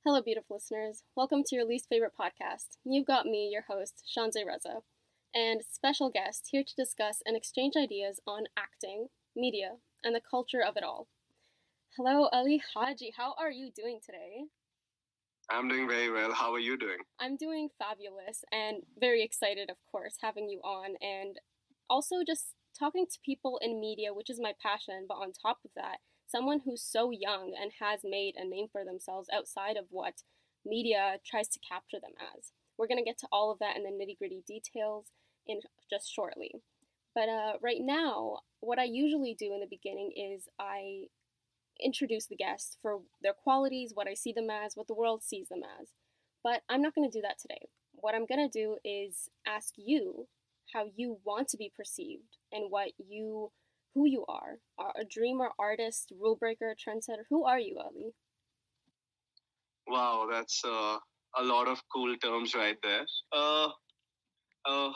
Hello, beautiful listeners. Welcome to your least favorite podcast. You've got me, your host, Shanze Reza, and special guest here to discuss and exchange ideas on acting, media, and the culture of it all. Hello, Ali Haji. How are you doing today? I'm doing very well. How are you doing? I'm doing fabulous and very excited, of course, having you on and also just talking to people in media, which is my passion. But on top of that, someone who's so young and has made a name for themselves outside of what media tries to capture them as. We're going to get to all of that in the nitty gritty details in just shortly. But right now, what I usually do in the beginning is I introduce the guest for their qualities, what I see them as, what the world sees them as. But I'm not going to do that today. What I'm going to do is ask you how you want to be perceived and who you are. A dreamer, artist, rule breaker, trendsetter. Who are you, Ali? Wow, that's a lot of cool terms right there. Uh, uh,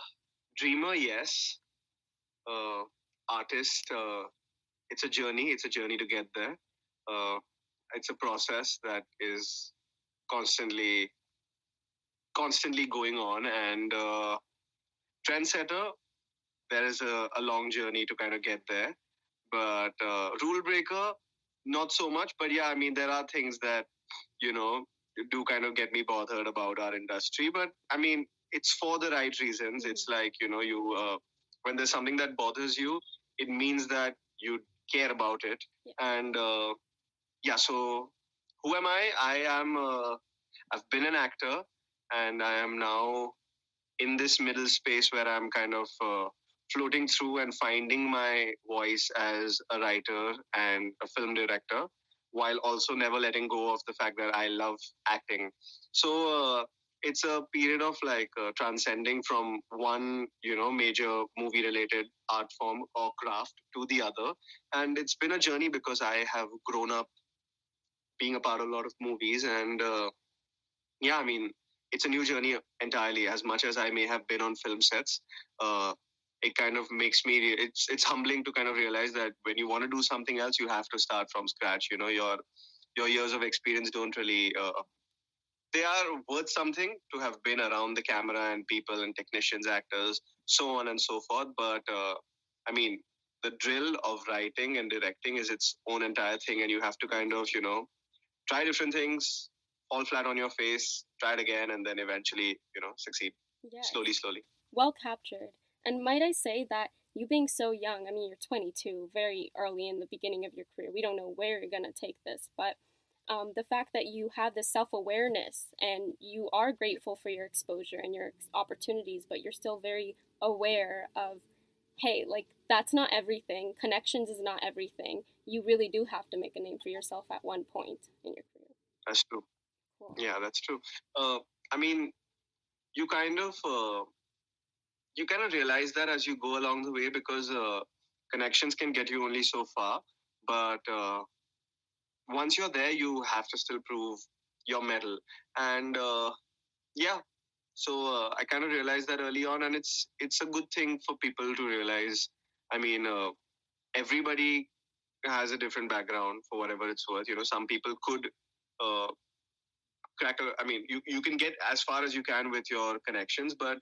Dreamer, yes. Uh, Artist, it's a journey. It's a journey to get there. Uh, it's a process that is constantly, constantly going on. And trendsetter, there is a long journey to kind of get there. But rule breaker, not so much. But yeah, I mean, there are things that you know do kind of get me bothered about our industry. But I mean, it's for the right reasons. It's like you when there's something that bothers you, it means that you care about it. Yeah. And yeah, so who am I? I've been an actor, and I am now in this middle space where I'm kind of floating through and finding my voice as a writer and a film director, while also never letting go of the fact that I love acting. So it's a period of like transcending from one, major movie related art form or craft to the other. And it's been a journey because I have grown up being a part of a lot of movies. And yeah, I mean, it's a new journey entirely. As much as I may have been on film sets, uh, it kind of makes me. It's humbling to kind of realize that when you want to do something else, you have to start from scratch. Your years of experience don't really. They are worth something to have been around the camera and people and technicians, actors, so on and so forth. But I mean, the drill of writing and directing is its own entire thing, and you have to kind of try different things, fall flat on your face, try it again, and then eventually, succeed. Yes. Slowly. Well captured. And might I say that you being so young, I mean, you're 22, very early in the beginning of your career. We don't know where you're going to take this, but the fact that you have this self awareness and you are grateful for your exposure and your opportunities, but you're still very aware of, hey, like, that's not everything. Connections is not everything. You really do have to make a name for yourself at one point in your career. That's true. Cool. Yeah, that's true. I mean, you kind of realize that as you go along the way because connections can get you only so far, but once you're there, you have to still prove your mettle. And yeah, so I kind of realized that early on, and it's a good thing for people to realize. I mean, everybody has a different background for whatever it's worth. Some people could uh, crack a. I mean, you can get as far as you can with your connections, but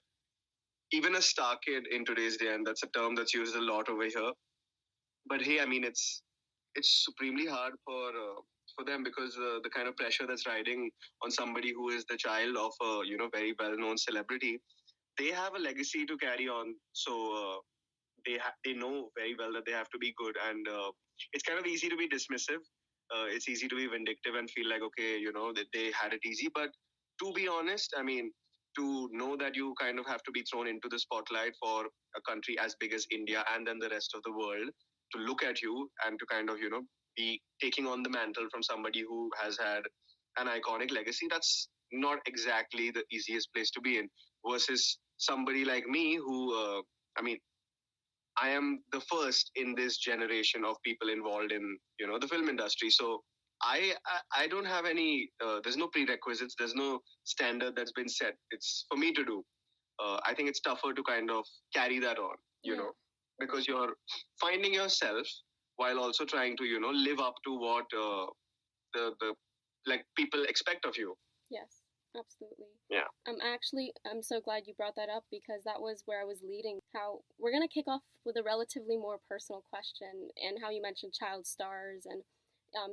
even a star kid in today's day, and that's a term that's used a lot over here. But hey, I mean, it's supremely hard for them because the kind of pressure that's riding on somebody who is the child of a very well known celebrity, they have a legacy to carry on. So they know very well that they have to be good, and it's kind of easy to be dismissive. It's easy to be vindictive and feel like okay, that they had it easy. But to be honest, I mean, to know that you kind of have to be thrown into the spotlight for a country as big as India and then the rest of the world to look at you and to kind of be taking on the mantle from somebody who has had an iconic legacy, that's not exactly the easiest place to be in versus somebody like me who I mean, I am the first in this generation of people involved in the film industry. So I don't have any. There's no prerequisites. There's no standard that's been set. It's for me to do. I think it's tougher to kind of carry that on, because you're finding yourself while also trying to live up to what the like people expect of you. Yes, absolutely. Yeah. I'm so glad you brought that up because that was where I was leading. How we're going to kick off with a relatively more personal question, and how you mentioned child stars and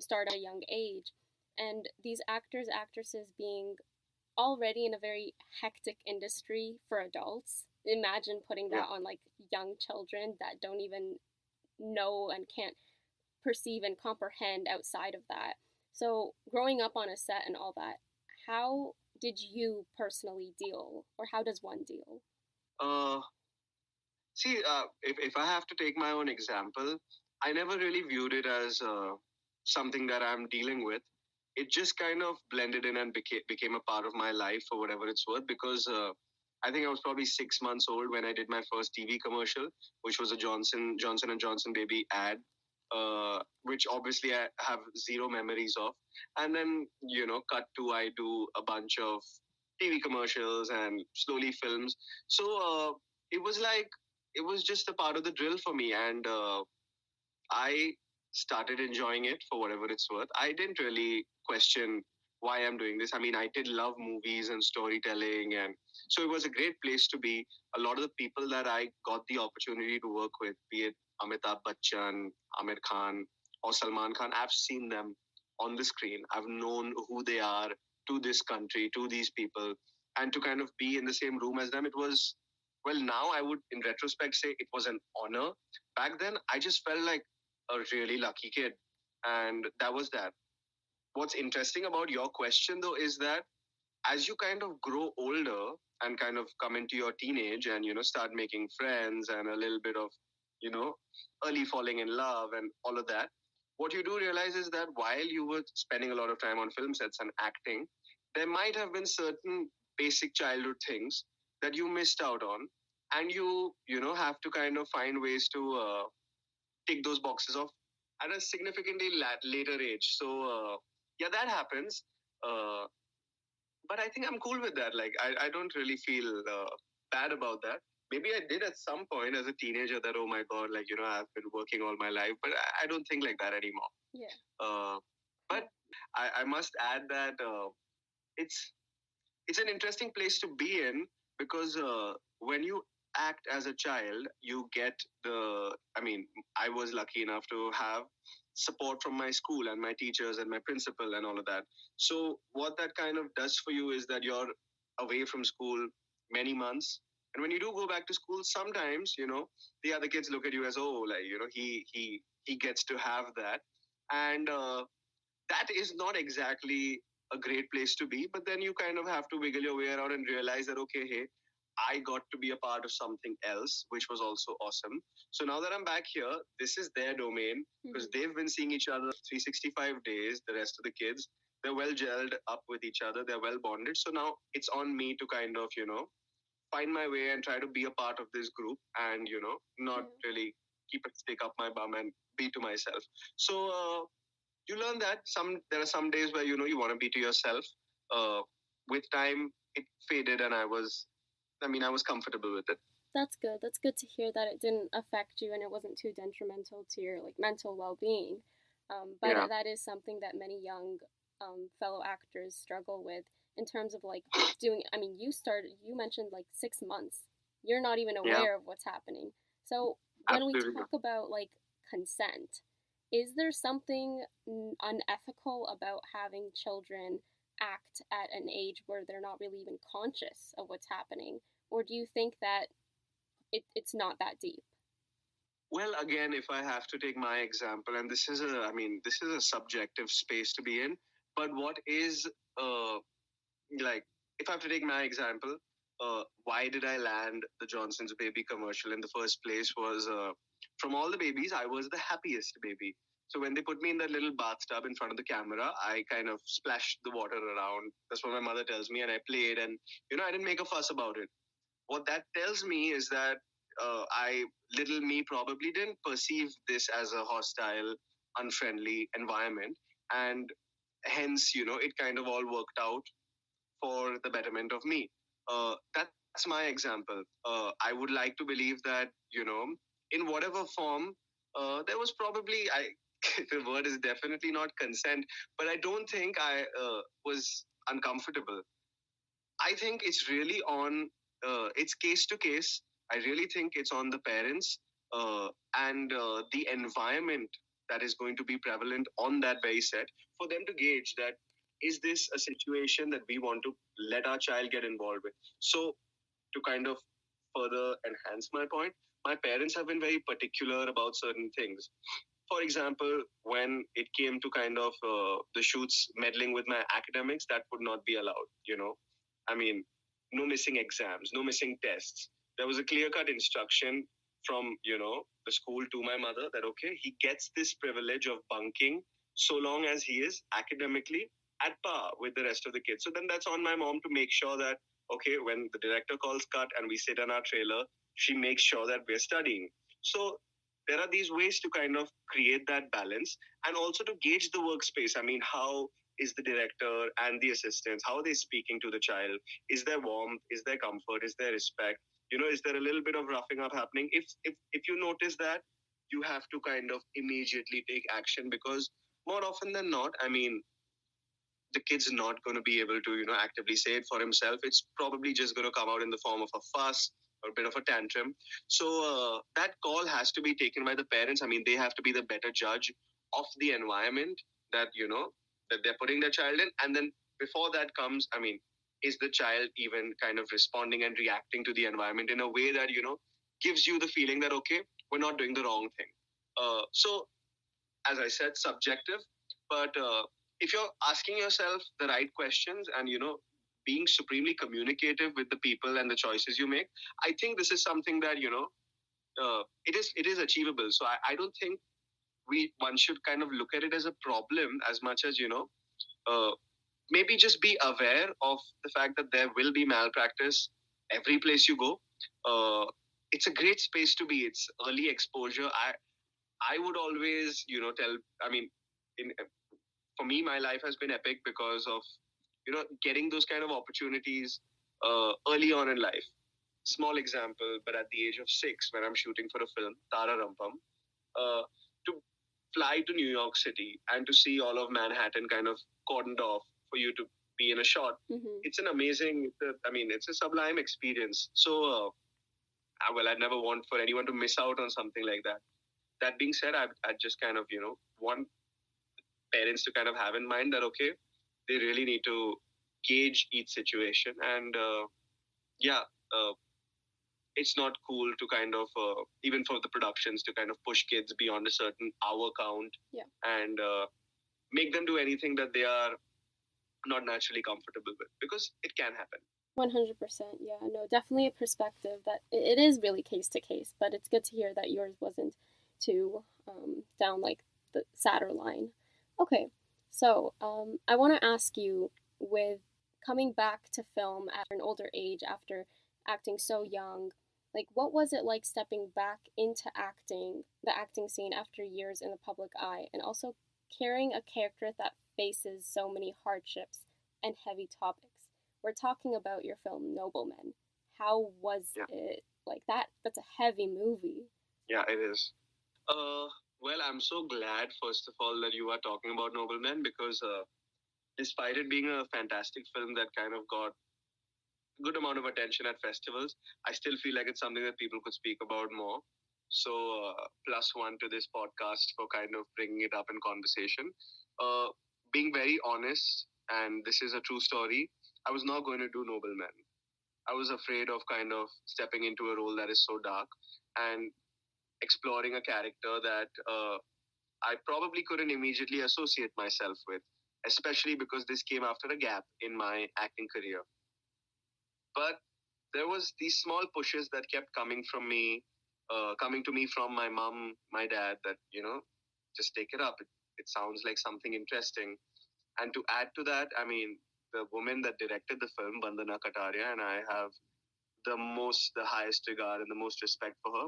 start at a young age. And these actors, actresses being already in a very hectic industry for adults. Imagine putting Yeah. that on like young children that don't even know and can't perceive and comprehend outside of that. So, growing up on a set and all that, how did you personally deal, or how does one deal? Uh, See, if I have to take my own example, I never really viewed it as something that I'm dealing with. It just kind of blended in and became a part of my life for whatever it's worth. Because I think I was probably 6 months old when I did my first TV commercial, which was a Johnson and Johnson baby ad, which obviously I have zero memories of. And then cut to I do a bunch of TV commercials and slowly films. So it was like it was just a part of the drill for me, and I started enjoying it for whatever it's worth. I didn't really question why I'm doing this. I mean, I did love movies and storytelling, and so it was a great place to be. A lot of the people that I got the opportunity to work with, be it Amitabh Bachchan, Amir Khan, or Salman Khan, I've seen them on the screen. I've known who they are to this country, to these people, and to kind of be in the same room as them. It was, well, now I would, in retrospect, say it was an honor. Back then, I just felt like a really lucky kid. And that was that. What's interesting about your question, though, is that as you kind of grow older and kind of come into your teenage and, start making friends and a little bit of, you know, early falling in love and all of that, what you do realize is that while you were spending a lot of time on film sets and acting, there might have been certain basic childhood things that you missed out on. And have to kind of find ways to tick those boxes off at a significantly later age. So yeah, that happens. Uh, but I think I'm cool with that. Like I don't really feel bad about that. Maybe I did at some point as a teenager that, oh my god, like I've been working all my life, but I don't think like that anymore. Yeah. But I must add that it's it's an interesting place to be in because when you act as a child, you get the. I mean, I was lucky enough to have support from my school and my teachers and my principal and all of that. So what that kind of does for you is that you're away from school many months. And when you do go back to school, sometimes the other kids look at you as, oh, like he gets to have that, and that is not exactly a great place to be. But then you kind of have to wiggle your way around and realize that, okay, hey, I got to be a part of something else, which was also awesome. So now that I'm back here, this is their domain because they've been seeing each other 365 days, the rest of the kids. They're well gelled up with each other. They're well bonded. So now it's on me to kind of, find my way and try to be a part of this group and, not really keep a stick up my bum and be to myself. So, you learn that there are some days where you want to be to yourself. With time, it faded, and I was comfortable with it. That's good. That's good to hear that it didn't affect you and it wasn't too detrimental to your like mental well-being. But Yeah. that is something that many young fellow actors struggle with in terms of like doing. I mean, you mentioned like 6 months. You're not even aware of what's happening. So when we Absolutely. talk about like consent, is there something unethical about having children act at an age where they're not really even conscious of what's happening? Or do you think that it's not that deep? Well, again, if I have to take my example, and this is a subjective space to be in, but what is, like, if I have to take my example, why did I land the Johnson's baby commercial in the first place was, from all the babies, I was the happiest baby. So when they put me in that little bathtub in front of the camera, I kind of splashed the water around. That's what my mother tells me, and I played, and I didn't make a fuss about it. What that tells me is that little me probably didn't perceive this as a hostile, unfriendly environment, and hence, it kind of all worked out for the betterment of me. That's my example. I would like to believe that, in whatever form, there was probably the word is definitely not consent, but I don't think I was uncomfortable. I think it's really on, it's case to case. I really think it's on the parents and the environment that is going to be prevalent on that very set for them to gauge that is this a situation that we want to let our child get involved with. So, to kind of further enhance my point, my parents have been very particular about certain things. For example, when it came to kind of the shoots meddling with my academics, that would not be allowed, you know. I mean, no missing exams, no missing tests. There was a clear cut instruction from, the school to my mother that, okay, he gets this privilege of bunking so long as he is academically at par with the rest of the kids. So then that's on my mom to make sure that, okay, when the director calls cut and we sit in our trailer, she makes sure that we're studying. So there are these ways to kind of create that balance and also to gauge the workspace. I mean, how is the director and the assistants, how are they speaking to the child? Is there warmth? Is there comfort? Is there respect? Is there a little bit of roughing up happening? If you notice that, you have to kind of immediately take action, because more often than not, I mean, the kid's not going to be able to, actively say it for himself. It's probably just going to come out in the form of a fuss or a bit of a tantrum. So that call has to be taken by the parents. I mean, they have to be the better judge of the environment that, that they're putting their child in. And then before that comes, I mean, is the child even kind of responding and reacting to the environment in a way that, gives you the feeling that, okay, we're not doing the wrong thing. So as I said, subjective. But if you're asking yourself the right questions and, being supremely communicative with the people and the choices you make, I think this is something that, it is achievable. So I don't think one should kind of look at it as a problem as much as, uh, maybe just be aware of the fact that there will be malpractice every place you go. Uh, it's a great space to be. It's early exposure. I would always, tell, I mean, in, for me, my life has been epic because of, getting those kind of opportunities early on in life. Small example, but at the age of 6, when I'm shooting for a film, Tara Rampam, to fly to New York City and to see all of Manhattan kind of cordoned off for you to be in a shot, it's an amazing, it's a sublime experience. So, I'd never want for anyone to miss out on something like that. That being said, I just kind of, want parents to kind of have in mind that, okay, they really need to gauge each situation. And yeah, uh, it's not cool to kind of, even for the productions, to kind of push kids beyond a certain hour count. Yeah. And make them do anything that they are not naturally comfortable with, because it can happen. 100%. Yeah, no, definitely a perspective that it is really case to case, but it's good to hear that yours wasn't too down like the sadder line. Okay, so I want to ask you, with coming back to film at an older age after acting so young, like what was it like stepping back into the acting scene after years in the public eye, and also carrying a character that faces so many hardships and heavy topics? We're talking about your film Noblemen. How was it like that? That's a heavy movie. Yeah, it is. Well, I'm so glad, first of all, that you are talking about Noblemen, because despite it being a fantastic film that kind of got a good amount of attention at festivals, I still feel like it's something that people could speak about more. So, plus one to this podcast for kind of bringing it up in conversation. Being very honest, and this is a true story, I was not going to do Noblemen. I was afraid of kind of stepping into a role that is so dark and exploring a character that I probably couldn't immediately associate myself with, especially because this came after a gap in my acting career. But there was these small pushes that kept coming to me from my mom, my dad, that, just take it up. It sounds like something interesting. And to add to that, I mean, the woman that directed the film, Vandana Kataria, and I have the highest regard and the most respect for her.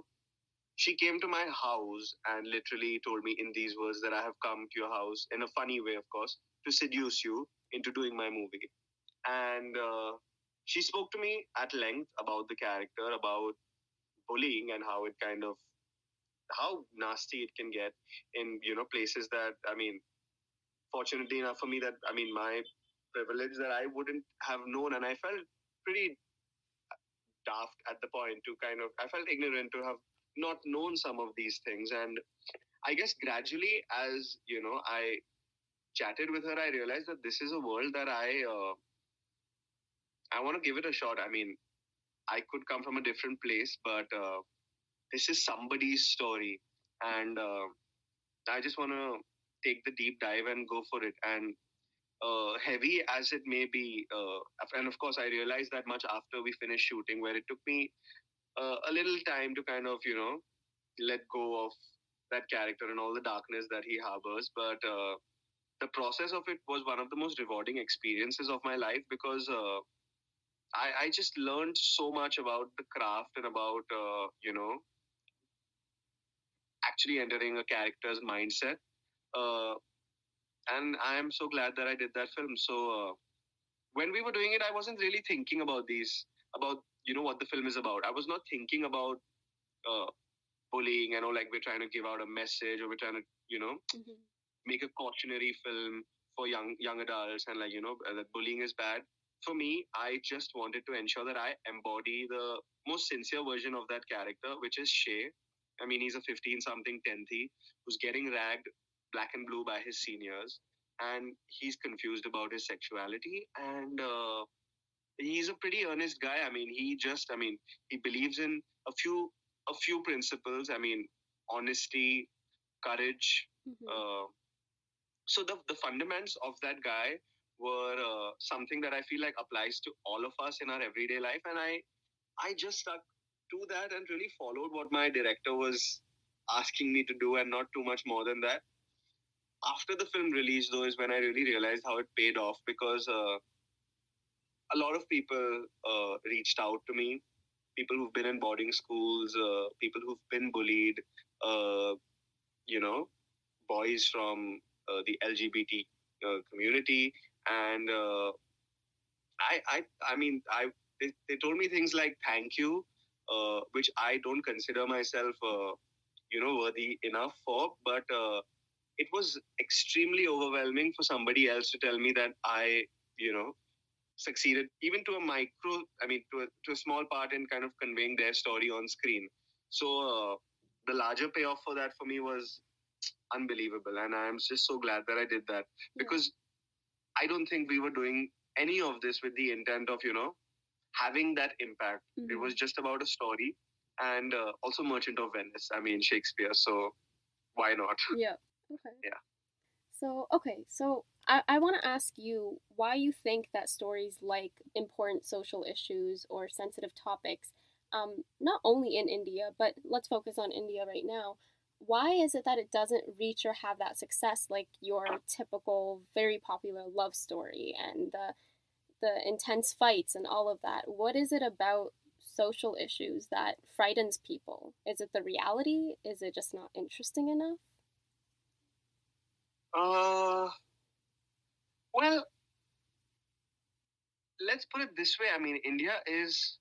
She came to my house and literally told me in these words that I have come to your house, in a funny way, of course, to seduce you into doing my movie. And she spoke to me at length about the character, about bullying, and how nasty it can get in places that, I mean, fortunately enough for me, that, I mean, my privilege that I wouldn't have known, and I felt pretty daft at the point to kind of, I felt ignorant to have not known some of these things. And I guess gradually, as I chatted with her, I realized that this is a world that I want to give it a shot. I mean, I could come from a different place, but this is somebody's story, and I just want to take the deep dive and go for it. And heavy as it may be, and of course, I realized that much after we finished shooting, where it took me a little time to kind of let go of that character and all the darkness that he harbors. But the process of it was one of the most rewarding experiences of my life, because I just learned so much about the craft and about actually entering a character's mindset. Uh, and I am so glad that I did that film. So when we were doing it, I wasn't really thinking about about what the film is about. I was not thinking about uh, bullying, like we're trying to give out a message, or we're trying to Mm-hmm. make a cautionary film for young adults, and that bullying is bad. For me, I just wanted to ensure that I embody the most sincere version of that character, which is Shay. I mean, he's a 15 something tenthy who's getting ragged black and blue by his seniors, and he's confused about his sexuality, and he's a pretty earnest guy. I mean, he believes in a few principles. I mean, honesty, courage. Mm-hmm. So the fundamentals of that guy were something that I feel like applies to all of us in our everyday life, and I just stuck to that and really followed what my director was asking me to do, and not too much more than that. After the film release, though, is when I really realized how it paid off, because a lot of people reached out to me, people who've been in boarding schools, people who've been bullied, uh, you know, boys from the LGBT community, and I mean, they told me things like thank you, which I don't consider myself, worthy enough for, but it was extremely overwhelming for somebody else to tell me that I, you know, succeeded even to a micro, I mean, to a small part in kind of conveying their story on screen. So the larger payoff for that for me was unbelievable, and I am just so glad that I did that, because I don't think we were doing any of this with the intent of having that impact. Mm-hmm. It was just about a story, and also Merchant of Venice. I mean, Shakespeare. So why not? Yeah. Okay. Yeah. So I want to ask you why you think that stories like important social issues or sensitive topics, not only in India, but let's focus on India right now. Why is it that it doesn't reach or have that success like your typical, very popular love story and the intense fights and all of that? What is it about social issues that frightens people? Is it the reality? Is it just not interesting enough? Well, let's put it this way. I mean, India is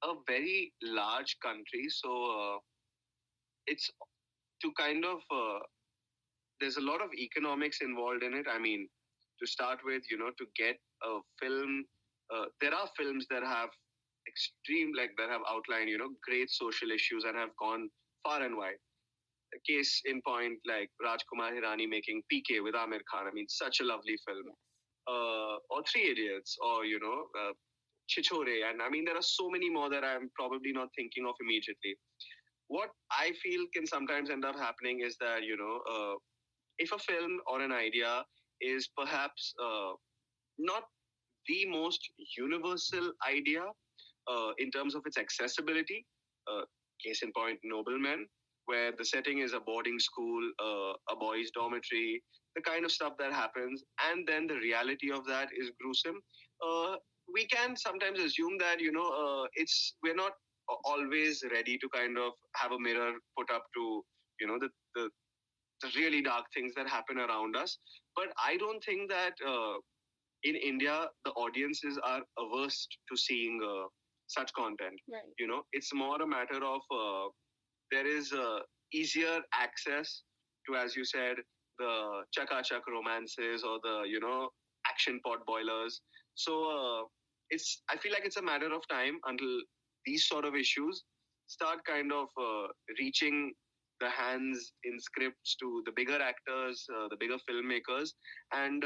a very large country, so it's to kind of there's a lot of economics involved in it. I mean, to start with, to get a film, there are films that have that have outlined, great social issues and have gone far and wide. A case in point, like Rajkumar Hirani making PK with Amir Khan. I mean, such a lovely film. Or Three Idiots, or, Chichore. And I mean, there are so many more that I'm probably not thinking of immediately. What I feel can sometimes end up happening is that, if a film or an idea is perhaps not the most universal idea in terms of its accessibility, uh, case in point, Noblemen, where the setting is a boarding school, a boys' dormitory, the kind of stuff that happens, and then the reality of that is gruesome. We can sometimes assume that we're not always ready to kind of have a mirror put up to the really dark things that happen around us. But I don't think that in India the audiences are averse to seeing such content. Right. It's more a matter of there is easier access to, as you said, the chaka-chak romances or the, action pot boilers. So I feel like it's a matter of time until these sort of issues start kind of reaching the hands in scripts to the bigger actors, the bigger filmmakers, and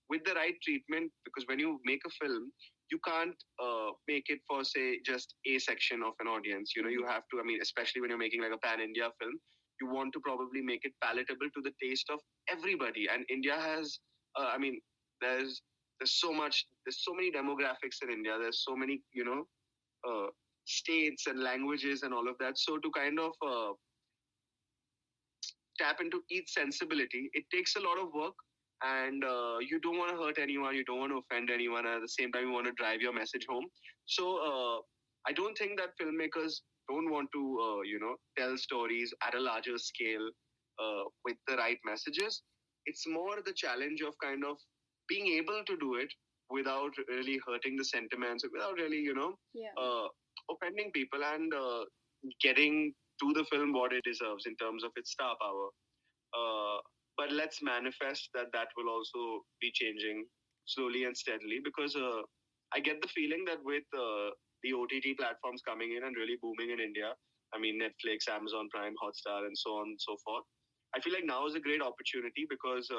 with the right treatment, because when you make a film, you can't make it for, say, just a section of an audience. You have to, I mean, especially when you're making like a pan India film, you want to probably make it palatable to the taste of everybody. And India has, I mean, there's there's so many demographics in India. There's so many, uh, states and languages and all of that. So to kind of tap into each sensibility, it takes a lot of work. And you don't want to hurt anyone, you don't want to offend anyone, and at the same time, you want to drive your message home. So I don't think that filmmakers don't want to, tell stories at a larger scale with the right messages. It's more the challenge of kind of being able to do it without really hurting the sentiments, without really, offending people, and getting to the film what it deserves in terms of its star power. Uh, but let's manifest that will also be changing slowly and steadily, because I get the feeling that with the OTT platforms coming in and really booming in India, I mean, Netflix, Amazon Prime, Hotstar, and so on and so forth, I feel like now is a great opportunity, because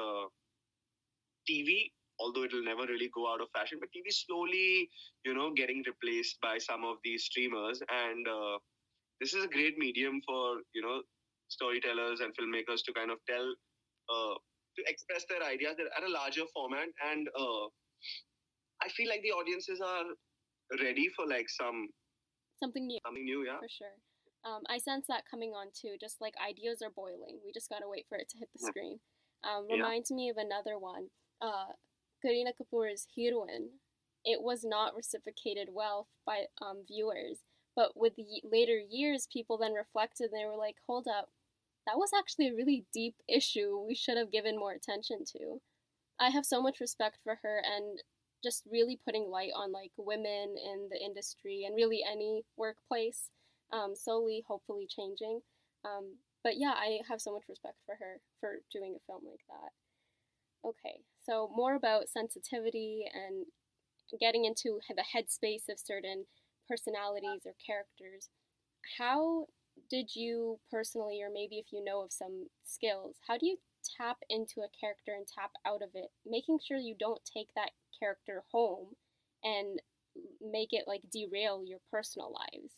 TV, although it'll never really go out of fashion, but TV slowly, getting replaced by some of these streamers. And this is a great medium for, storytellers and filmmakers to kind of to express their ideas at a larger format. And I feel like the audiences are ready for like something new. Something new, yeah. For sure. I sense that coming on too. Just like ideas are boiling. We just gotta wait for it to hit the screen. Reminds me of another one. Kareena Kapoor's Heroine. It was not reciprocated well by viewers, but with later years, people then reflected and they were like, hold up, that was actually a really deep issue we should have given more attention to. I have so much respect for her and just really putting light on like women in the industry and really any workplace, slowly, hopefully changing. But yeah, I have so much respect for her for doing a film like that. Okay, so more about sensitivity and getting into the headspace of certain personalities or characters. How did you personally, or maybe if you know of some skills, how do you tap into a character and tap out of it, making sure you don't take that character home and make it like derail your personal lives?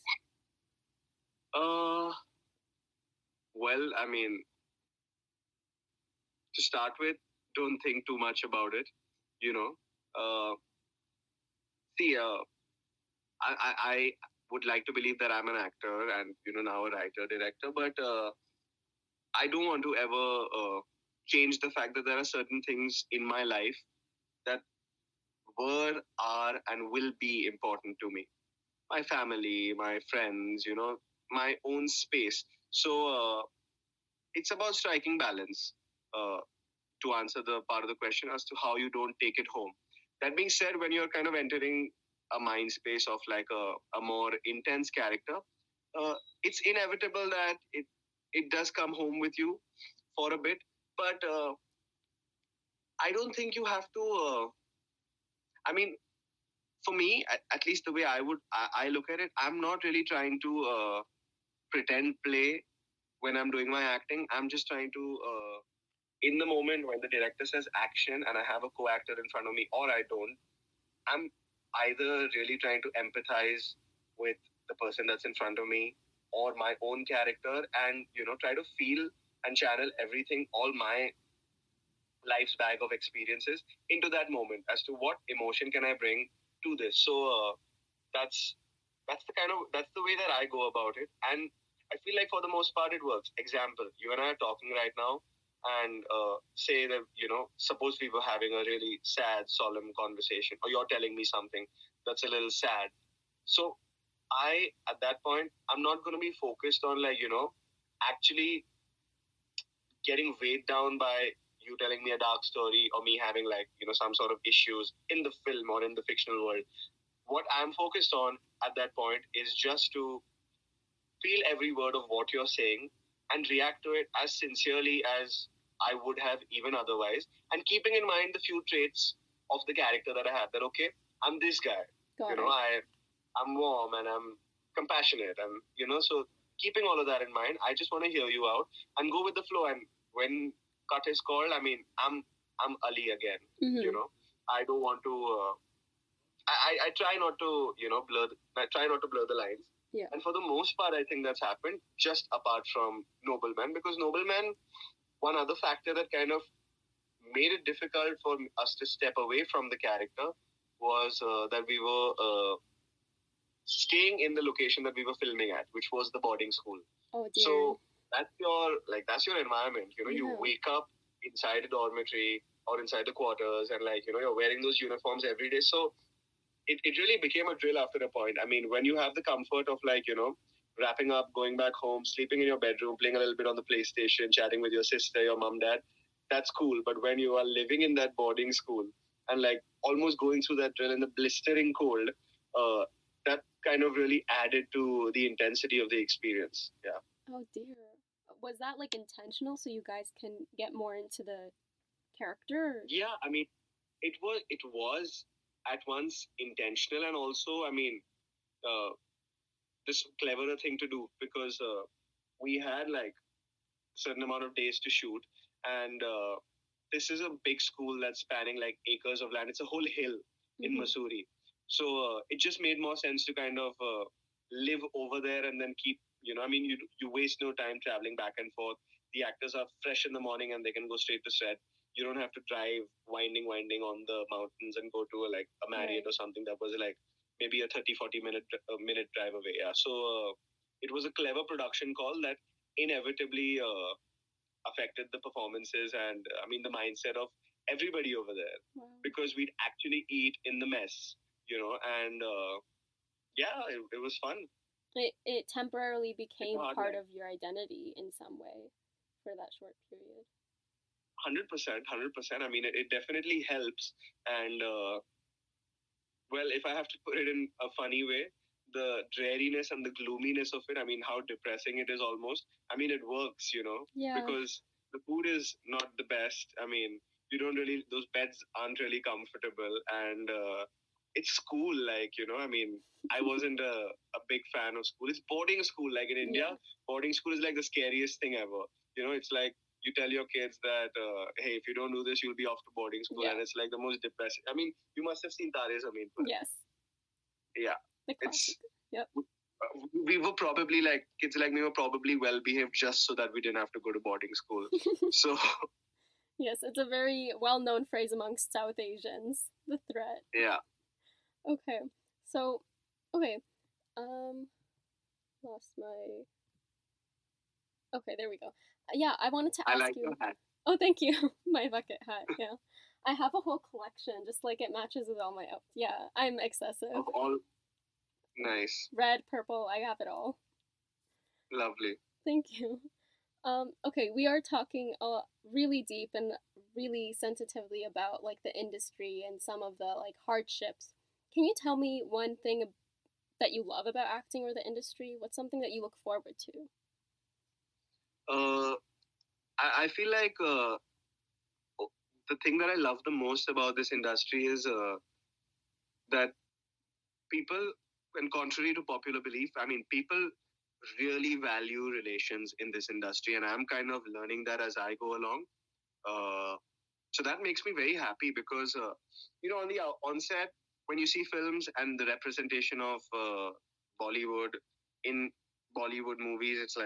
Well, I mean, to start with, don't think too much about it. You know, see, I would like to believe that I'm an actor and now a writer director, but I don't want to ever change the fact that there are certain things in my life that were, are, and will be important to me. My family, my friends, my own space. So it's about striking balance. To answer the part of the question as to how you don't take it home. That being said, when you're kind of entering a mind space of like a more intense character, it's inevitable that it does come home with you for a bit. But I don't think you have to. I mean, for me, at least the way I look at it, I'm not really trying to pretend play when I'm doing my acting. I'm just trying to. In the moment when the director says action and I have a co-actor in front of me or I don't, I'm either really trying to empathize with the person that's in front of me or my own character and, try to feel and channel everything, all my life's bag of experiences into that moment as to what emotion can I bring to this. So that's that's the way that I go about it. And I feel like for the most part it works. Example, you and I are talking right now and say that, suppose we were having a really sad, solemn conversation, or you're telling me something that's a little sad. So at that point, I'm not going to be focused on actually getting weighed down by you telling me a dark story or me having some sort of issues in the film or in the fictional world. What I'm focused on at that point is just to feel every word of what you're saying and react to it as sincerely as I would have even otherwise, and keeping in mind the few traits of the character that I have. That okay, I'm this guy. Got You know, I'm warm and I'm compassionate, and so keeping all of that in mind, I just want to hear you out and go with the flow. And when cut is called, I mean, I'm Ali again. I don't want to. I try not to I try not to blur the lines. Yeah. And for the most part, I think that's happened. Just apart from Nobleman, because Nobleman, one other factor that kind of made it difficult for us to step away from the character was that we were staying in the location that we were filming at, which was the boarding school. Oh dear. So that's your environment. You wake up inside a dormitory or inside the quarters, and you're wearing those uniforms every day. So it really became a drill after a point. I mean, when you have the comfort of wrapping up, going back home, sleeping in your bedroom, playing a little bit on the PlayStation, chatting with your sister, your mom, dad, that's cool. But when you are living in that boarding school and almost going through that drill in the blistering cold, that kind of really added to the intensity of the experience. Yeah. Oh dear. Was that intentional so you guys can get more into the character? Yeah, I mean, it was at once intentional and also, I mean, this cleverer thing to do, because we had certain amount of days to shoot, and this is a big school that's spanning acres of land. It's a whole hill in Missouri, so it just made more sense to kind of live over there and then keep. I mean, you waste no time traveling back and forth. The actors are fresh in the morning and they can go straight to set. You don't have to drive winding on the mountains and go to a Marriott or something that was maybe a 30-40 minute drive away. Yeah. So it was a clever production call that inevitably affected the performances and I mean the mindset of everybody over there. Wow. Because we'd actually eat in the mess, and yeah, it was fun. It temporarily became part of your identity in some way for that short period. 100%. I mean, it definitely helps. And, well, if I have to put it in a funny way, the dreariness and the gloominess of it, I mean, how depressing it is almost. I mean, it works, Yeah. because the food is not the best. I mean, those beds aren't really comfortable. And it's school, I mean, I wasn't a big fan of school. It's boarding school. In India, boarding school is the scariest thing ever. It's you tell your kids that, hey, if you don't do this, you'll be off to boarding school. And it's the most depressing. I mean, you must have seen Tare Zameen Par. Yes. Yeah. It's, yep. We were probably kids like me were probably well behaved just so that we didn't have to go to boarding school. So. Yes, it's a very well-known phrase amongst South Asians, the threat. Yeah. Okay. So, okay. Lost my... Okay, there we go. Yeah, I wanted to ask you... I like your hat. Oh, thank you. My bucket hat, yeah. I have a whole collection, just it matches with all my... Yeah, I'm excessive. Of all... Nice. Red, purple, I have it all. Lovely. Thank you. Okay, we are talking really deep and really sensitively about the industry and some of the hardships. Can you tell me one thing that you love about acting or the industry? What's something that you look forward to? I feel the thing that I love the most about this industry is that people, and contrary to popular belief, I mean, people really value relations in this industry, and I'm kind of learning that as I go along. So that makes me very happy because, on the onset, when you see films and the representation of Bollywood in Bollywood movies, it's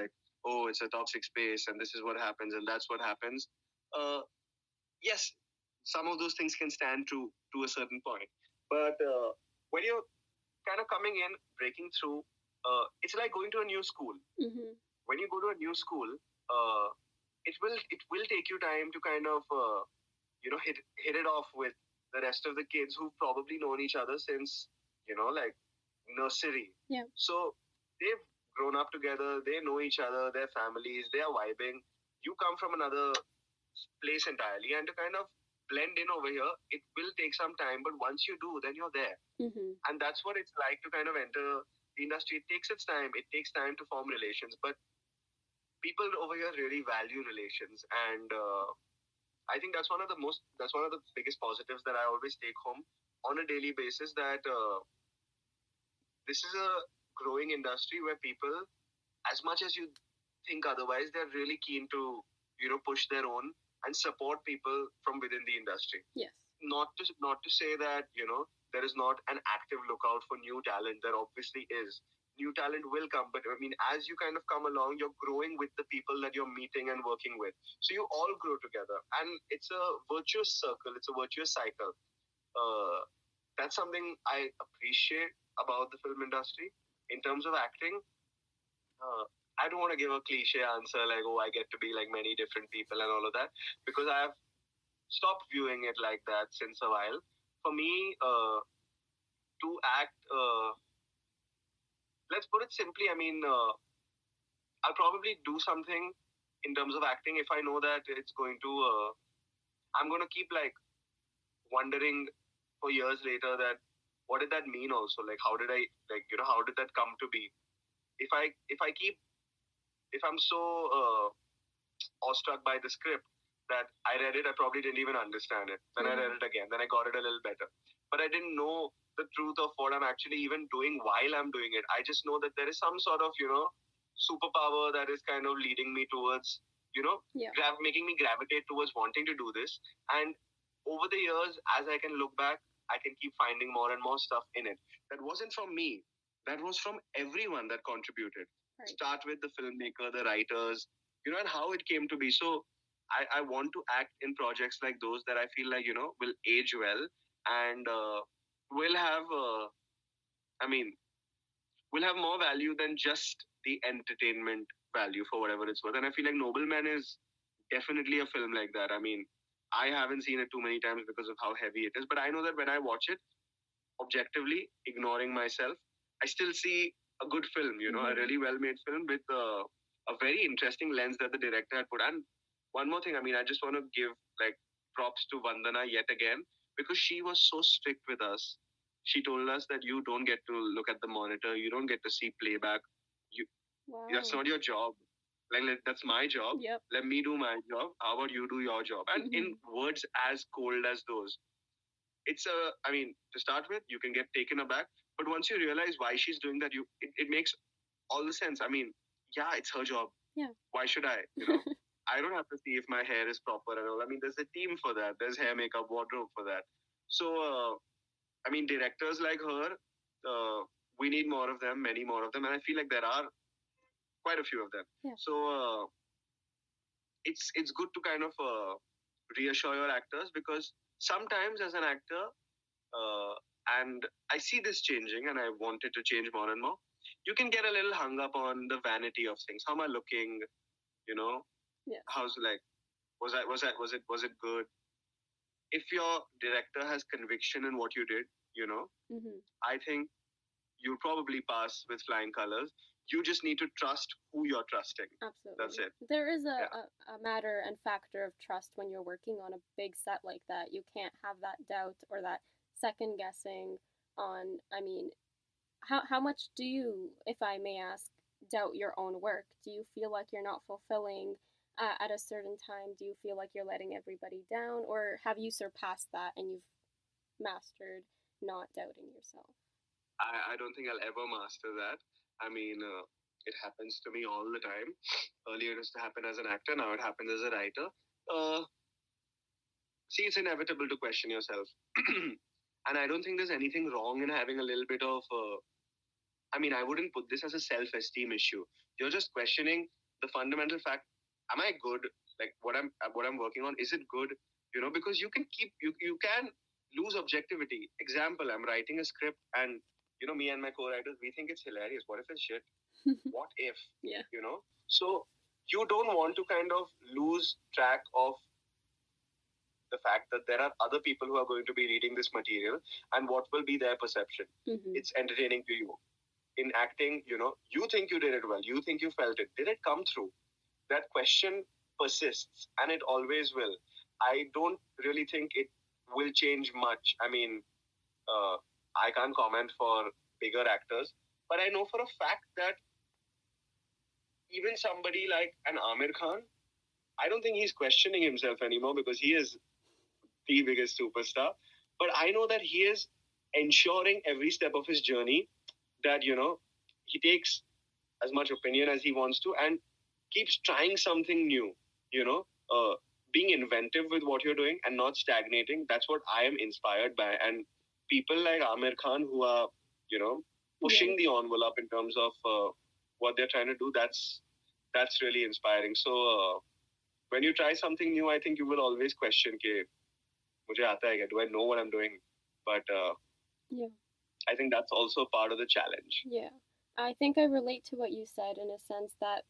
oh, it's a toxic space and this is what happens and that's what happens. Yes, some of those things can stand true to a certain point. But when you're kind of coming in, breaking through, it's like going to a new school. Mm-hmm. When you go to a new school, it will take you time to kind of hit it off with the rest of the kids who've probably known each other since nursery. Yeah. So they've grown up together. They know each other. Their families. They are vibing. You come from another place entirely, and to kind of blend in over here, it will take some time. But once you do, then you're there. Mm-hmm. And that's what it's like to kind of enter the industry, it takes its time. It takes time to form relations, but people over here really value relations, and I think that's one of the biggest positives that I always take home on a daily basis. That this is a growing industry where people, as much as you think otherwise, they're really keen to push their own and support people from within the industry. Yes. Not to say that there is not an active lookout for new talent. There obviously is. New talent will come, but I mean, as you kind of come along, you're growing with the people that you're meeting and working with. So you all grow together, and it's a virtuous circle. It's a virtuous cycle. That's something I appreciate about the film industry. In terms of acting, I don't want to give a cliche answer like, oh, I get to be like many different people and all of that, because I have stopped viewing it like that since a while. For me, to act, let's put it simply, I mean, I'll probably do something in terms of acting if I know that it's going to, I'm going to keep like wondering for years later that what did that mean also? Like, how did I, like, how did that come to be? If I'm so awestruck by the script that I read it, I probably didn't even understand it. Then I read it again, then I got it a little better. But I didn't know the truth of what I'm actually even doing while I'm doing it. I just know that there is some sort of, superpower that is kind of leading me towards, making me gravitate towards wanting to do this. And over the years, as I can look back, I can keep finding more and more stuff in it. That wasn't from me. That was from everyone that contributed. Right. Start with the filmmaker, the writers, and how it came to be. So I want to act in projects like those that I feel like, will age well and will have, will have more value than just the entertainment value for whatever it's worth. And I feel like Nobleman is definitely a film like that. I mean, I haven't seen it too many times because of how heavy it is, but I know that when I watch it, objectively, ignoring myself, I still see a good film, a really well-made film with a very interesting lens that the director had put. And one more thing, I mean, I just want to give like props to Vandana yet again, because she was so strict with us. She told us that you don't get to look at the monitor, you don't get to see playback. That's not your job. Like, that's my job. Yep. Let me do my job. How about you do your job? And in words as cold as those, it's to start with, you can get taken aback. But once you realize why she's doing that, it makes all the sense. I mean, yeah, it's her job. Yeah. Why should I? I don't have to see if my hair is proper and all. I mean, there's a team for that. There's hair, makeup, wardrobe for that. So, directors like her, we need more of them, many more of them. And I feel like there are quite a few of them. Yeah. So, it's good to kind of reassure your actors, because sometimes as an actor, and I see this changing and I want it to change more and more, you can get a little hung up on the vanity of things. How am I looking? Yeah. How's like, was it good? If your director has conviction in what you did, I think you'll probably pass with flying colors. You just need to trust who you're trusting. Absolutely. That's it. There is a matter and factor of trust when you're working on a big set like that. You can't have that doubt or that second guessing on, how much do you, if I may ask, doubt your own work? Do you feel like you're not fulfilling at a certain time? Do you feel like you're letting everybody down? Or have you surpassed that and you've mastered not doubting yourself? I don't think I'll ever master that. I mean, it happens to me all the time. Earlier it used to happen as an actor, now it happens as a writer. See, it's inevitable to question yourself. And I don't think there's anything wrong in having a little bit of, I wouldn't put this as a self-esteem issue. You're just questioning the fundamental fact, am I good? Like, what I'm working on, is it good? Because you can lose objectivity. Example, I'm writing a script and, me and my co-writers, we think it's hilarious. What if it's shit? What if? Yeah. So you don't want to kind of lose track of the fact that there are other people who are going to be reading this material and what will be their perception. It's entertaining to you. In acting, you think you did it well. You think you felt it. Did it come through? That question persists, and it always will. I don't really think it will change much. I can't comment for bigger actors, But I know for a fact that even somebody like an Amir Khan, I don't think he's questioning himself anymore because he is the biggest superstar. But I know that he is ensuring every step of his journey that, he takes as much opinion as he wants to and keeps trying something new, you know, being inventive with what you're doing and not stagnating. That's what I am inspired by. And people like Amir Khan who are, pushing the envelope in terms of what they're trying to do, that's really inspiring. So when you try something new, I think you will always question, ke, mujhe aata hai kya? Do I know what I'm doing? But I think that's also part of the challenge. Yeah. I think I relate to what you said in a sense that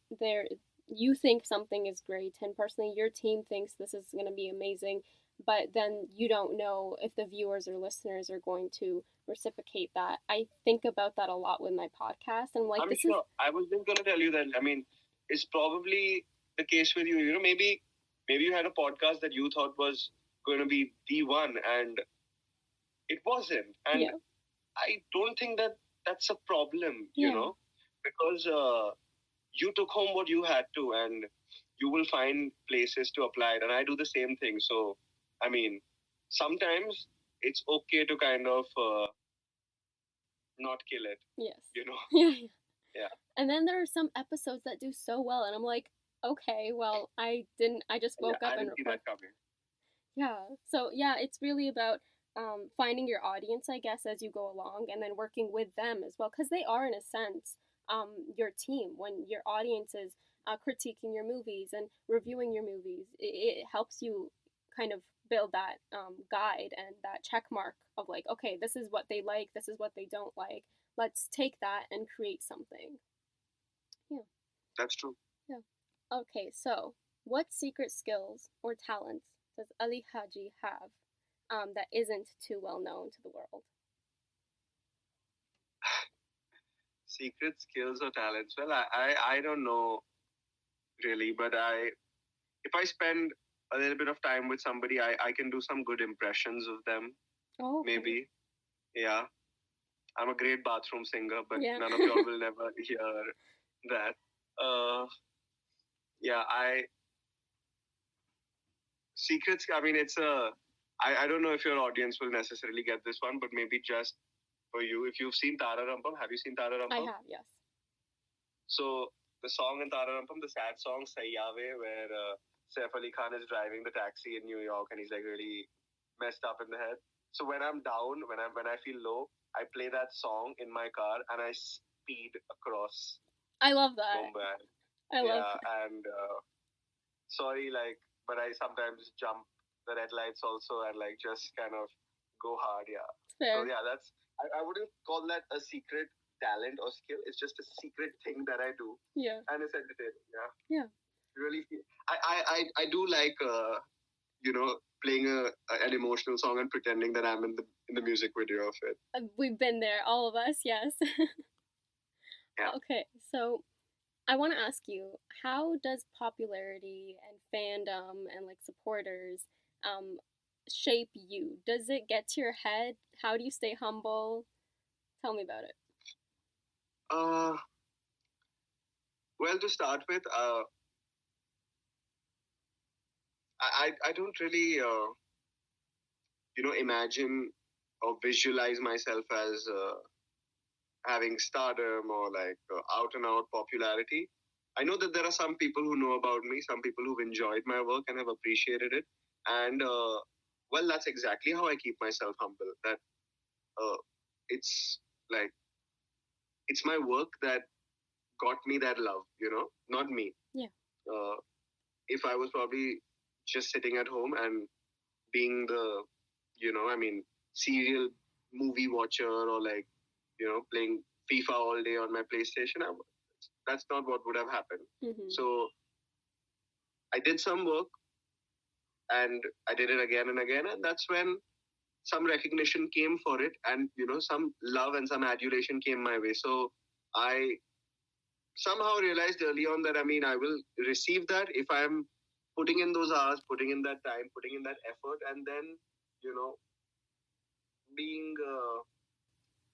you think something is great, and personally your team thinks this is going to be amazing, but then you don't know if the viewers or listeners are going to reciprocate that. I think about that a lot with my podcast, and like, I'm sure. I was just going to tell you that. I mean, it's probably the case with you. Maybe you had a podcast that you thought was going to be the one, and it wasn't. And I don't think that that's a problem, because you took home what you had to, and you will find places to apply it. And I do the same thing. So, I mean, sometimes it's okay to kind of not kill it. Yes. Yeah. Yeah. And then there are some episodes that do so well, and I'm like, okay, well, I just woke up and recorded. Yeah. So yeah, it's really about finding your audience, I guess, as you go along, and then working with them as well, because they are, in a sense, your team. When your audience is critiquing your movies and reviewing your movies, it helps you kind of build that guide and that check mark of like, okay, this is what they like, this is what they don't like. Let's take that and create something. Yeah. That's true. Yeah. Okay, so what secret skills or talents does Ali Haji have that isn't too well known to the world? Secret skills or talents? Well, I don't know really, but if I spend a little bit of time with somebody, I can do some good impressions of them. Oh, okay. Maybe. Yeah. I'm a great bathroom singer, but none of y'all will never hear that. Yeah, secrets, I mean, I don't know if your audience will necessarily get this one, but maybe just for you, if you've seen Tara Rampam, have you seen Tara Rampam? I have, yes. So the song in Tara Rampam, the sad song Sayyave, where Saif Ali Khan is driving the taxi in New York and he's like really messed up in the head. So when I'm down, when I feel low, I play that song in my car and I speed across. I love that. Mumbai. I love that. And sorry, but I sometimes jump the red lights also and just kind of go hard. Yeah. Fair. So yeah, I wouldn't call that a secret talent or skill. It's just a secret thing that I do. Yeah. And it's entertaining. Yeah. Yeah. Really, I do like playing an emotional song and pretending that I'm in the music video of it. We've been there, all of us. Yes. Yeah. Okay, so I want to ask you, how does popularity and fandom and supporters shape you? Does it get to your head? How do you stay humble? Tell me about it. Well, to start with, I don't really imagine or visualize myself as having stardom or out and out popularity. I know that there are some people who know about me, some people who've enjoyed my work and have appreciated it. And well, that's exactly how I keep myself humble. That it's my work that got me that love, not me. Yeah. If I was probably just sitting at home and being the, serial movie watcher or playing FIFA all day on my PlayStation, that's not what would have happened. Mm-hmm. So I did some work and I did it again and again, and that's when some recognition came for it, and some love and some adulation came my way. So I somehow realized early on that I will receive that if I'm putting in those hours, putting in that time, putting in that effort, and then being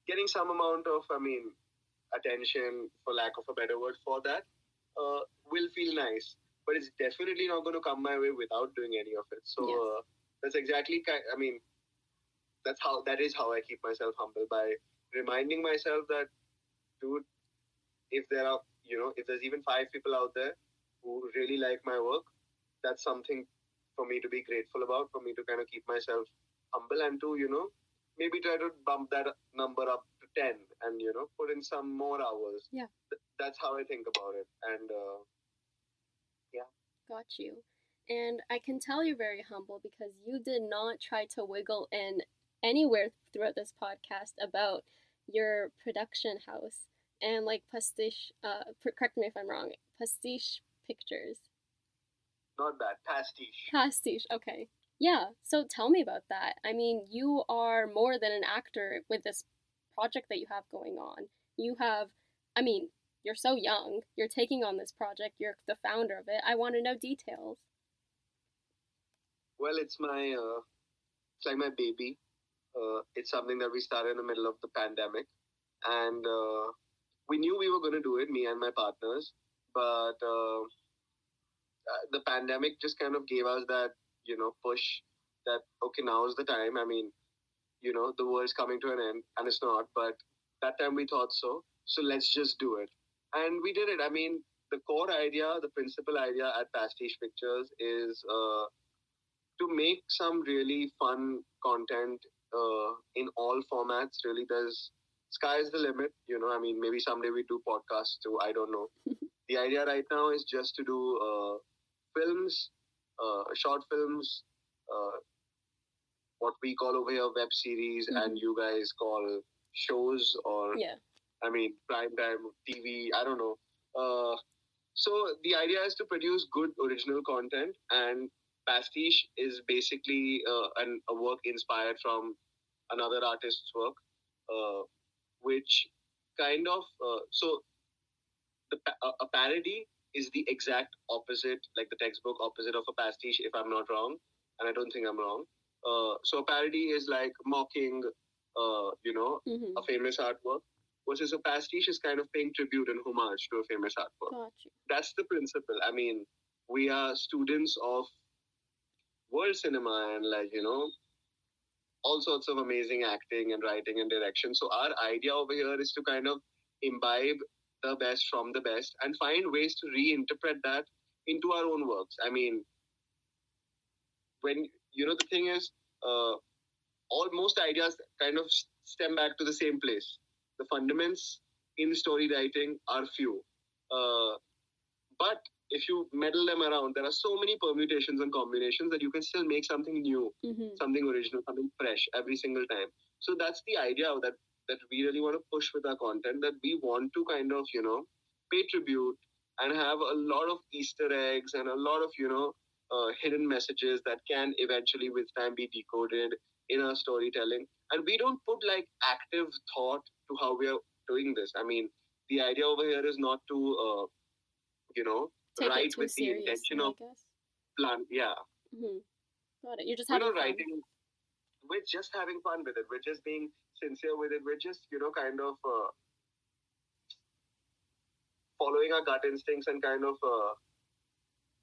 getting some amount of attention, for lack of a better word, for that will feel nice. But it's definitely not going to come my way without doing any of it. So Yes. that's exactly, I mean, that is how I keep myself humble, by reminding myself that, dude, if there are, if there's even 5 people out there who really like my work, that's something for me to be grateful about, for me to kind of keep myself humble, and to, maybe try to bump that number up to 10, and, put in some more hours. Yeah. That's how I think about it. And yeah. Got you. And I can tell you're very humble because you did not try to wiggle in anywhere throughout this podcast about your production house and like pastiche, correct me if I'm wrong, pastiche pictures. Not bad. Pastiche. Pastiche, okay. Yeah, so tell me about that. I mean, you are more than an actor with this project that you have going on. You have, I mean, you're so young. You're taking on this project. You're the founder of it. I want to know details. Well, it's like my baby. It's something that we started in the middle of the pandemic, and we knew we were going to do it, me and my partners, but the pandemic just kind of gave us that, push, that, okay, now is the time. I mean, the world's coming to an end, and it's not, but that time we thought so. So let's just do it. And we did it. I mean, the core idea, the principal idea at Pastiche Pictures is to make some really fun content in all formats. Really, there's sky's the limit. I mean, maybe someday we do podcasts too. I don't know. The idea right now is just to do films, short films, what we call over here web series, and you guys call shows, or Yeah. I mean, primetime TV. I don't know. So the idea is to produce good original content, and Pastiche is basically a work inspired from another artist's work, which kind of so a parody is the exact opposite, like the textbook opposite of a pastiche, if I'm not wrong, and I don't think I'm wrong. So a parody is like mocking, a famous artwork, versus a pastiche is kind of paying tribute and homage to a famous artwork. Gotcha. That's the principle. I mean, we are students of world cinema, and all sorts of amazing acting and writing and direction. So our idea over here is to kind of imbibe the best from the best and find ways to reinterpret that into our own works. I mean, when the thing is, most ideas kind of stem back to the same place. The fundaments in story writing are few, but if you meddle them around, there are so many permutations and combinations that you can still make something new, something original, something fresh every single time. So that's the idea that we really want to push with our content, that we want to kind of, pay tribute and have a lot of Easter eggs and a lot of, hidden messages that can eventually with time be decoded in our storytelling. And we don't put like active thought to how we are doing this. I mean, the idea over here is not to, write with the intention of plan. Yeah. Got it. You're just We're having not fun. writing. We're just having fun with it. We're just being sincere with it. We're just, kind of following our gut instincts and kind of,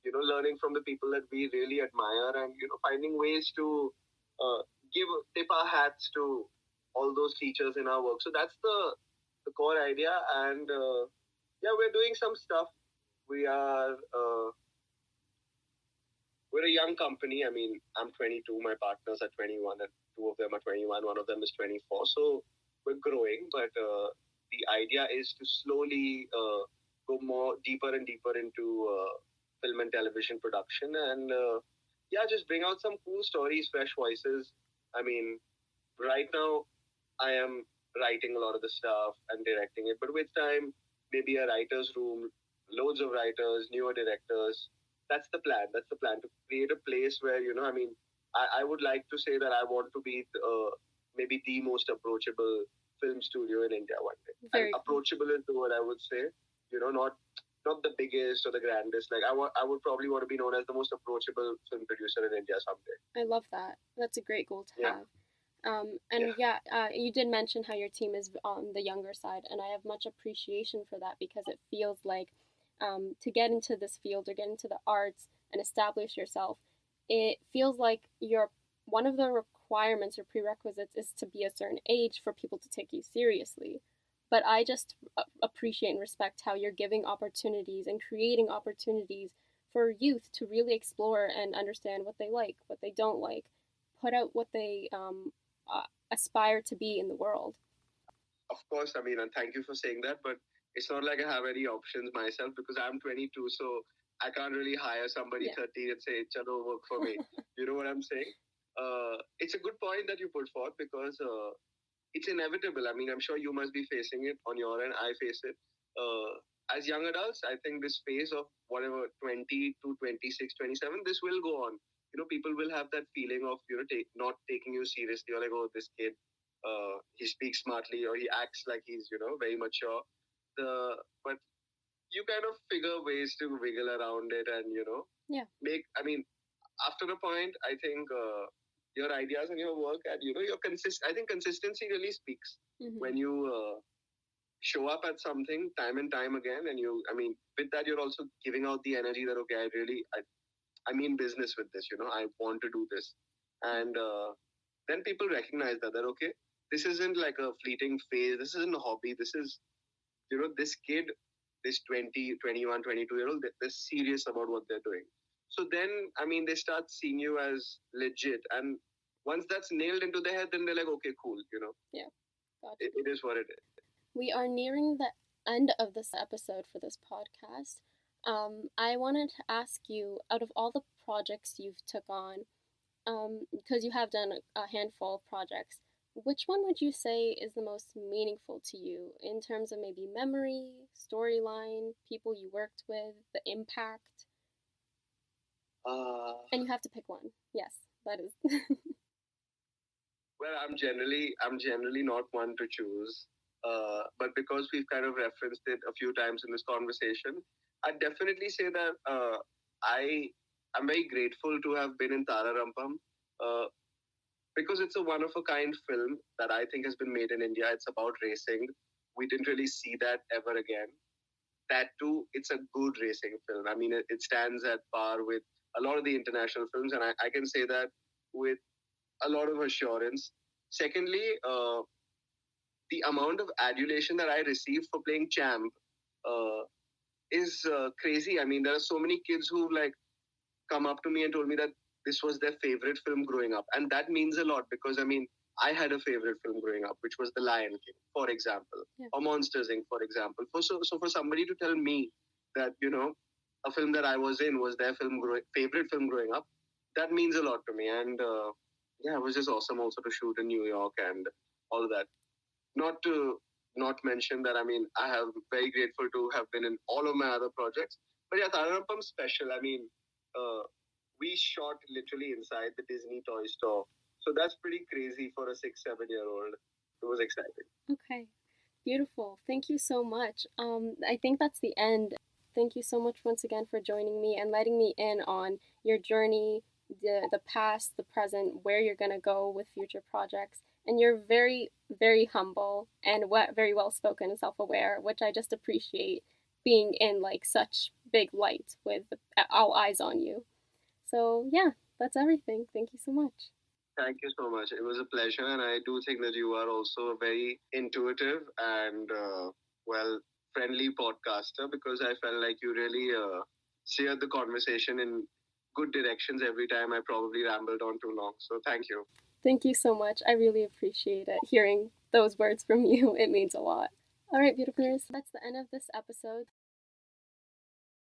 learning from the people that we really admire, and, finding ways to tip our hats to all those teachers in our work. So that's the core idea. And yeah, we're doing some stuff. We're a young company. I mean, I'm 22, my partners are 21, and two of them are 21, one of them is 24. So we're growing, but the idea is to slowly go more deeper and deeper into film and television production, and yeah, just bring out some cool stories, fresh voices. I mean, right now, I am writing a lot of the stuff and directing it, but with time, maybe a writer's room, loads of writers, newer directors. That's the plan. That's the plan, to create a place where, I mean, I would like to say that I want to be maybe the most approachable film studio in India one day. Very and approachable is the word I would say. Not the biggest or the grandest. Like I would probably want to be known as the most approachable film producer in India someday. I love that. That's a great goal to have. You did mention how your team is on the younger side, and I have much appreciation for that because it feels like to get into this field or get into the arts and establish yourself, it feels like you're one of the requirements or prerequisites is to be a certain age for people to take you seriously. But I just appreciate and respect how you're giving opportunities and creating opportunities for youth to really explore and understand what they like, what they don't like, put out what they aspire to be in the world. Of course, I mean, and thank you for saying that, but it's not like I have any options myself because I'm 22, so I can't really hire somebody 30 and say, "Chalo, work for me." You know what I'm saying? It's a good point that you put forth because it's inevitable. I mean, I'm sure you must be facing it on your end. I face it. As young adults, I think this phase of whatever 20 to 26, 27, this will go on. People will have that feeling of, not taking you seriously or like, oh, this kid, he speaks smartly or he acts like he's, very mature. But you kind of figure ways to wiggle around it and, I mean, after a point, I think your ideas and your work and, I think consistency really speaks when you show up at something time and time again. And with that, you're also giving out the energy that, okay, I mean business with this, I want to do this. And then people recognize that, okay, this isn't like a fleeting phase. This isn't a hobby. This is, this kid, this 20, 21, 22-year-old, they're serious about what they're doing. So then, they start seeing you as legit. And once that's nailed into their head, then they're like, okay, cool, Yeah, gotcha. It is what it is. We are nearing the end of this episode for this podcast. I wanted to ask you, out of all the projects you've took on, because you have done a handful of projects, which one would you say is the most meaningful to you in terms of maybe memory, storyline, people you worked with, the impact? And you have to pick one. Yes, that is. Well, I'm generally not one to choose, but because we've kind of referenced it a few times in this conversation, I'd definitely say that I'm very grateful to have been in Tara Rampam, because it's a one of a kind film that I think has been made in India. It's about racing. We didn't really see that ever again. That too, it's a good racing film. I mean, it stands at par with a lot of the international films, and I can say that with a lot of assurance. Secondly, the amount of adulation that I received for playing Champ is crazy. I mean, there are so many kids who've like come up to me and told me that this was their favorite film growing up, and that means a lot because I had a favorite film growing up, which was The Lion King, for example, or Monsters Inc., for example. So for somebody to tell me that a film that I was in was their favorite film growing up, that means a lot to me. And it was just awesome also to shoot in New York and all of that. Not to not mention that I have very grateful to have been in all of my other projects. But yeah, Tharanampam special. We shot literally inside the Disney toy store. So that's pretty crazy for a 6-7-year-old. It was exciting. Okay, beautiful. Thank you so much. I think that's the end. Thank you so much once again for joining me and letting me in on your journey, the past, the present, where you're going to go with future projects. And you're very, very humble and very well spoken and self aware, which I just appreciate being in like such big light with all eyes on you. So, yeah, that's everything. Thank you so much. Thank you so much. It was a pleasure. And I do think that you are also a very intuitive and, friendly podcaster because I felt like you really steered the conversation in good directions every time I probably rambled on too long. So thank you. Thank you so much. I really appreciate it. Hearing those words from you, it means a lot. All right, beautiful listeners, that's the end of this episode.